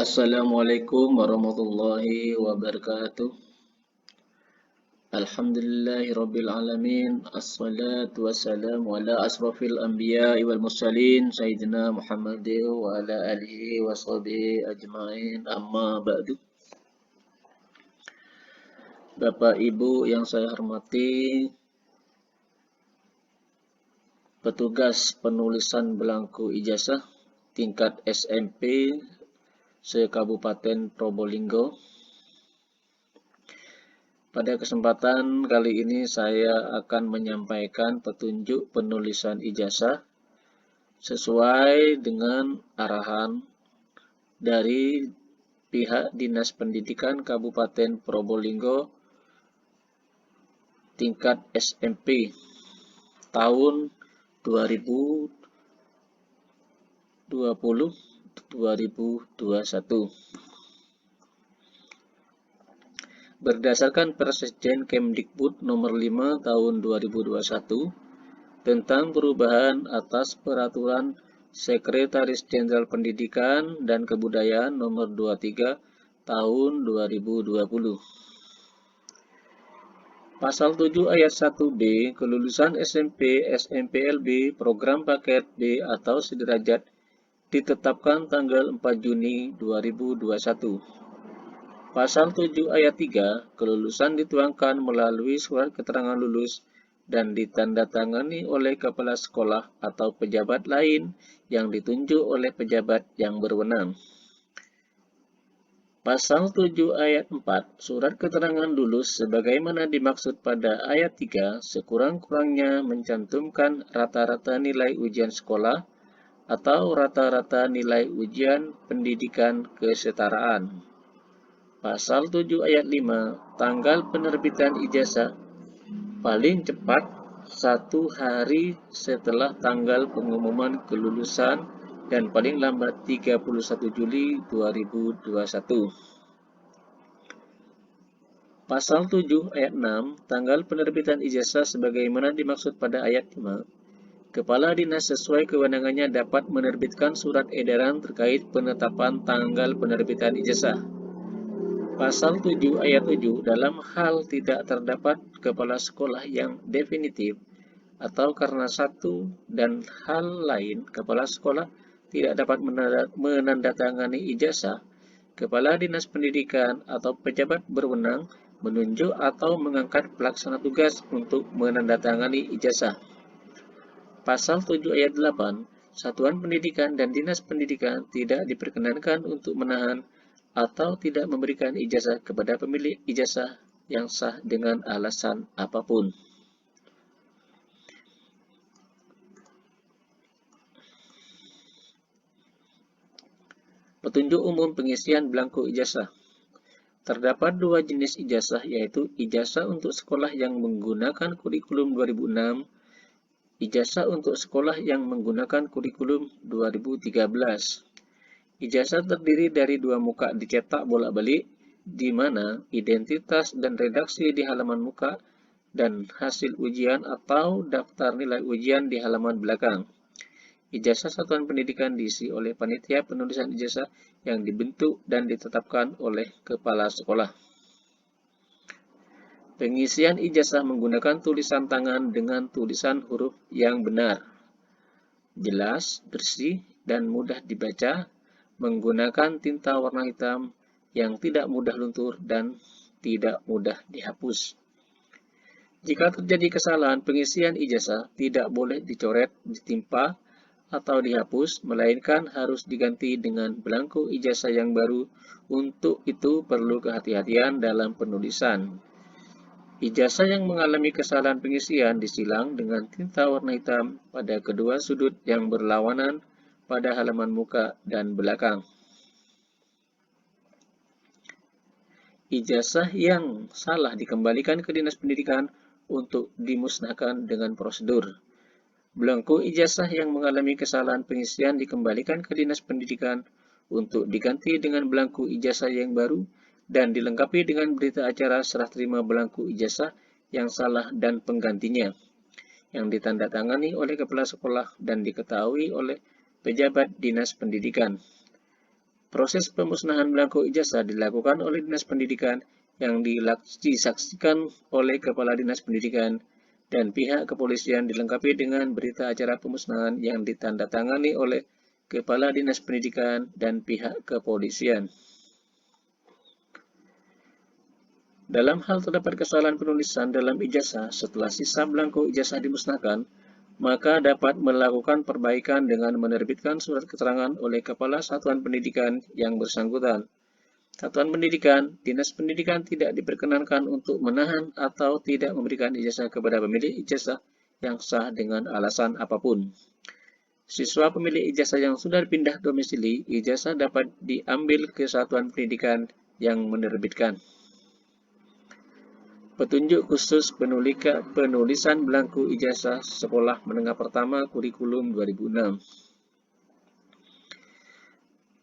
Assalamualaikum warahmatullahi wabarakatuh. Alhamdulillahi rabbil alamin. Assalatu wassalamu ala asrafil anbiya'i wal mursalin Sayyidina Muhammadin wa ala alihi wa sahbihi ajma'in. Amma ba'du. Bapak Ibu yang saya hormati, petugas penulisan belangku ijazah tingkat SMP se-Kabupaten Probolinggo. Pada kesempatan kali ini saya akan menyampaikan petunjuk penulisan ijazah sesuai dengan arahan dari pihak Dinas Pendidikan Kabupaten Probolinggo tingkat SMP tahun 2020-2021. Berdasarkan Persejen Kemdikbud nomor 5 tahun 2021 tentang perubahan atas peraturan Sekretaris Jenderal Pendidikan dan Kebudayaan nomor 23 tahun 2020. Pasal 7 ayat 1B, kelulusan SMP, SMPLB, program paket B atau sederajat ditetapkan tanggal 4 Juni 2021. Pasal 7 ayat 3, kelulusan dituangkan melalui surat keterangan lulus dan ditandatangani oleh kepala sekolah atau pejabat lain yang ditunjuk oleh pejabat yang berwenang. Pasal 7 ayat 4, surat keterangan lulus sebagaimana dimaksud pada ayat 3 sekurang-kurangnya mencantumkan rata-rata nilai ujian sekolah atau rata-rata nilai ujian pendidikan kesetaraan. Pasal 7 ayat 5, tanggal penerbitan ijazah paling cepat 1 hari setelah tanggal pengumuman kelulusan dan paling lambat 31 Juli 2021. Pasal 7 ayat 6, tanggal penerbitan ijazah sebagaimana dimaksud pada ayat 5. Kepala Dinas sesuai kewenangannya dapat menerbitkan surat edaran terkait penetapan tanggal penerbitan ijazah. Pasal 7 ayat 7, dalam hal tidak terdapat kepala sekolah yang definitif atau karena satu dan hal lain kepala sekolah tidak dapat menandatangani ijazah, Kepala Dinas Pendidikan atau pejabat berwenang menunjuk atau mengangkat pelaksana tugas untuk menandatangani ijazah. Pasal 7 ayat 8, Satuan Pendidikan dan Dinas Pendidikan tidak diperkenankan untuk menahan atau tidak memberikan ijazah kepada pemilik ijazah yang sah dengan alasan apapun. Petunjuk umum pengisian belangko ijazah. Terdapat dua jenis ijazah, yaitu ijazah untuk sekolah yang menggunakan kurikulum 2006, ijazah untuk sekolah yang menggunakan kurikulum 2013. Ijazah terdiri dari dua muka dicetak bolak-balik, di mana identitas dan redaksi di halaman muka dan hasil ujian atau daftar nilai ujian di halaman belakang. Ijazah satuan pendidikan diisi oleh panitia penulisan ijazah yang dibentuk dan ditetapkan oleh kepala sekolah. Pengisian ijazah menggunakan tulisan tangan dengan tulisan huruf yang benar, jelas, bersih, dan mudah dibaca, menggunakan tinta warna hitam yang tidak mudah luntur dan tidak mudah dihapus. Jika terjadi kesalahan pengisian ijazah, tidak boleh dicoret, ditimpa, atau dihapus, melainkan harus diganti dengan belangko ijazah yang baru. Untuk itu perlu kehati-hatian dalam penulisan. Ijazah yang mengalami kesalahan pengisian disilang dengan tinta warna hitam pada kedua sudut yang berlawanan pada halaman muka dan belakang. Ijazah yang salah dikembalikan ke Dinas Pendidikan untuk dimusnahkan dengan prosedur. Belangko ijazah yang mengalami kesalahan pengisian dikembalikan ke Dinas Pendidikan untuk diganti dengan belangko ijazah yang baru dan dilengkapi dengan berita acara serah terima belangko ijazah yang salah dan penggantinya, yang ditandatangani oleh kepala sekolah dan diketahui oleh pejabat Dinas Pendidikan. Proses pemusnahan belangko ijazah dilakukan oleh Dinas Pendidikan yang disaksikan oleh Kepala Dinas Pendidikan dan pihak kepolisian dilengkapi dengan berita acara pemusnahan yang ditandatangani oleh Kepala Dinas Pendidikan dan pihak kepolisian. Dalam hal terdapat kesalahan penulisan dalam ijazah setelah sisa belangko ijazah dimusnahkan, maka dapat melakukan perbaikan dengan menerbitkan surat keterangan oleh Kepala Satuan Pendidikan yang bersangkutan. Satuan Pendidikan, Dinas Pendidikan tidak diperkenankan untuk menahan atau tidak memberikan ijazah kepada pemilik ijazah yang sah dengan alasan apapun. Siswa pemilik ijazah yang sudah pindah domisili, ijazah dapat diambil ke Satuan Pendidikan yang menerbitkan. Petunjuk khusus penulisan belangko ijazah sekolah menengah pertama kurikulum 2006.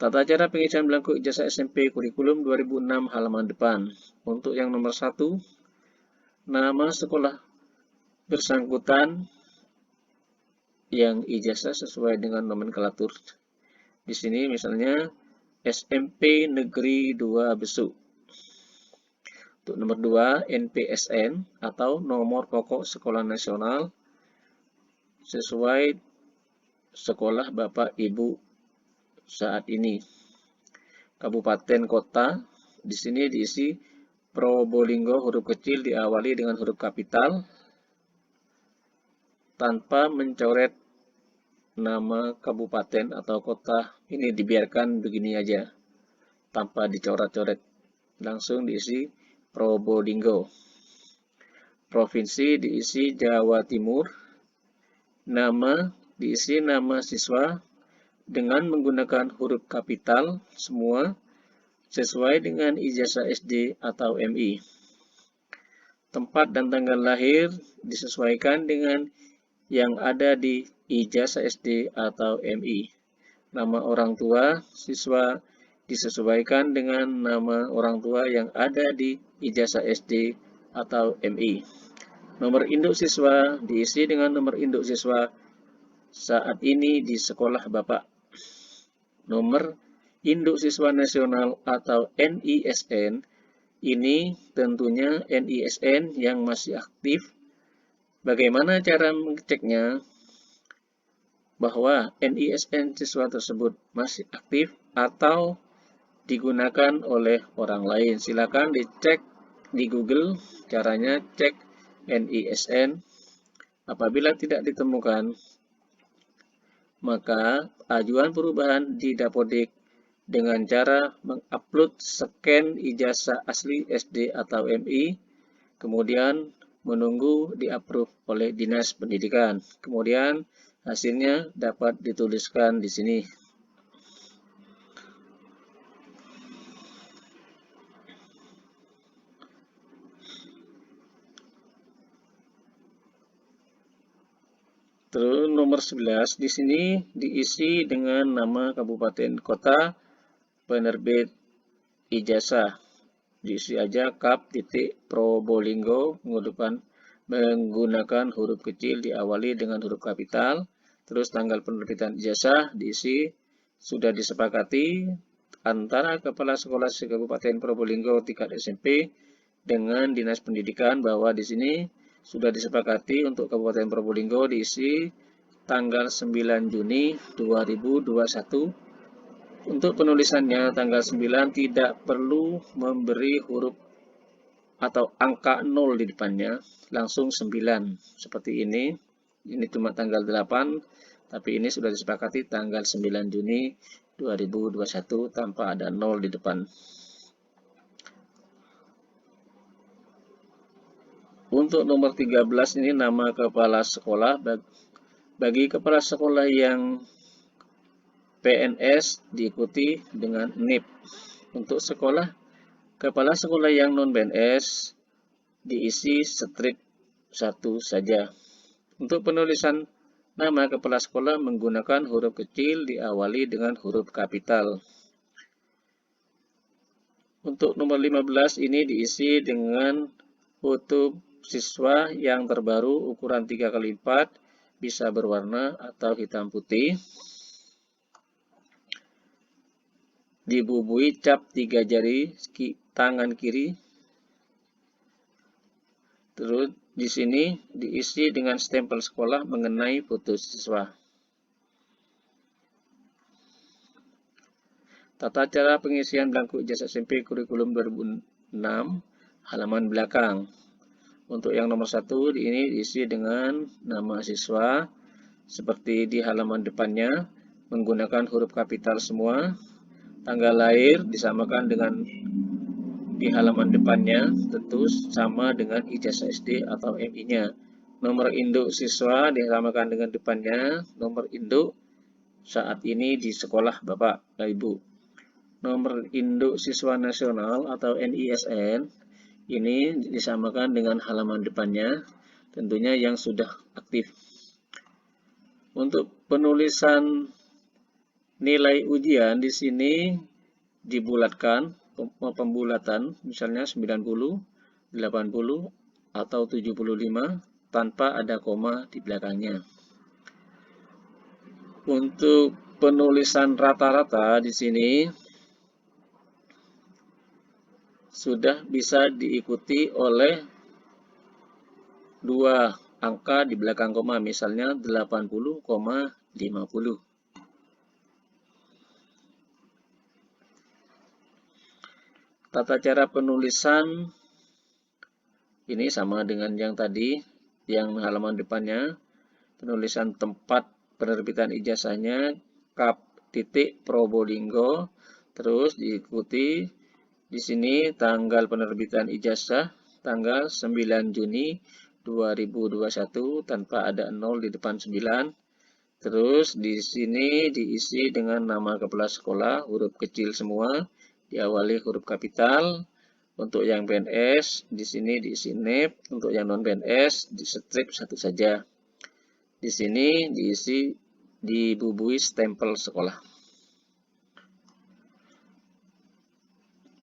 Tata cara pengisian belangko ijazah SMP kurikulum 2006 halaman depan. Untuk yang nomor 1, nama sekolah bersangkutan yang ijazah sesuai dengan nomenklatur. Di sini misalnya SMP Negeri 2 Besuk. Untuk nomor 2, NPSN atau nomor pokok sekolah nasional sesuai sekolah Bapak Ibu saat ini. Kabupaten kota, di sini diisi Probolinggo huruf kecil diawali dengan huruf kapital tanpa mencoret nama kabupaten atau kota. Ini dibiarkan begini aja tanpa dicoret-coret, langsung diisi Probolinggo. Provinsi diisi Jawa Timur. Nama diisi nama siswa dengan menggunakan huruf kapital semua sesuai dengan ijazah SD atau MI. Tempat dan tanggal lahir disesuaikan dengan yang ada di ijazah SD atau MI. Nama orang tua siswa disesuaikan dengan nama orang tua yang ada di ijazah SD atau MI. Nomor induk siswa diisi dengan nomor induk siswa saat ini di sekolah Bapak. Nomor induk siswa nasional atau NISN, ini tentunya NISN yang masih aktif. Bagaimana cara mengeceknya bahwa NISN siswa tersebut masih aktif atau digunakan oleh orang lain? Silakan dicek di Google caranya cek NISN. Apabila tidak ditemukan, maka ajuan perubahan di Dapodik dengan cara mengupload scan ijazah asli SD atau MI, kemudian menunggu di-approve oleh Dinas Pendidikan. Kemudian hasilnya dapat dituliskan di sini. Terus nomor 11 di sini diisi dengan nama kabupaten kota penerbit ijazah. Diisi aja Kap Probolinggo menggunakan huruf kecil diawali dengan huruf kapital. Terus tanggal penerbitan ijazah diisi sudah disepakati antara Kepala Sekolah Kabupaten Probolinggo tingkat SMP dengan Dinas Pendidikan bahwa di sini sudah disepakati untuk Kabupaten Probolinggo diisi tanggal 9 Juni 2021. Untuk penulisannya tanggal 9 tidak perlu memberi huruf atau angka 0 di depannya, langsung 9 seperti ini. Ini cuma tanggal 8, tapi ini sudah disepakati tanggal 9 Juni 2021 tanpa ada 0 di depan. Untuk nomor 13 ini nama kepala sekolah. Bagi kepala sekolah yang PNS diikuti dengan NIP. Untuk kepala sekolah yang non-PNS diisi strip 1 saja. Untuk penulisan nama kepala sekolah menggunakan huruf kecil diawali dengan huruf kapital. Untuk nomor 15 ini diisi dengan foto siswa yang terbaru ukuran 3x4, bisa berwarna atau hitam putih. dibubui cap 3 jari tangan kiri. Terus di sini diisi dengan stempel sekolah mengenai foto siswa. Tata cara pengisian belangku ijazah SMP kurikulum 2006, halaman belakang. Untuk yang nomor 1, ini diisi dengan nama siswa, seperti di halaman depannya, menggunakan huruf kapital semua. Tanggal lahir disamakan dengan di halaman depannya, tentu sama dengan ijazah SD atau MI-nya. Nomor induk siswa disamakan dengan depannya, nomor induk saat ini di sekolah Bapak dan Ibu. Nomor induk siswa nasional atau NISN ini disamakan dengan halaman depannya, tentunya yang sudah aktif. Untuk penulisan nilai ujian di sini dibulatkan, pembulatan misalnya 90, 80, atau 75 tanpa ada koma di belakangnya. Untuk penulisan rata-rata di sini sudah bisa diikuti oleh 2 angka di belakang koma, misalnya 80,50. Tata cara penulisan ini sama dengan yang tadi, yang halaman depannya. Penulisan tempat penerbitan ijazahnya Kap Probolinggo, terus diikuti di sini tanggal penerbitan ijazah tanggal 9 Juni 2021 tanpa ada 0 di depan 9. Terus di sini diisi dengan nama kepala sekolah, huruf kecil semua, diawali huruf kapital. Untuk yang PNS di sini diisi NIP, untuk yang non PNS di strip 1 saja. Di sini diisi dibubui stempel sekolah.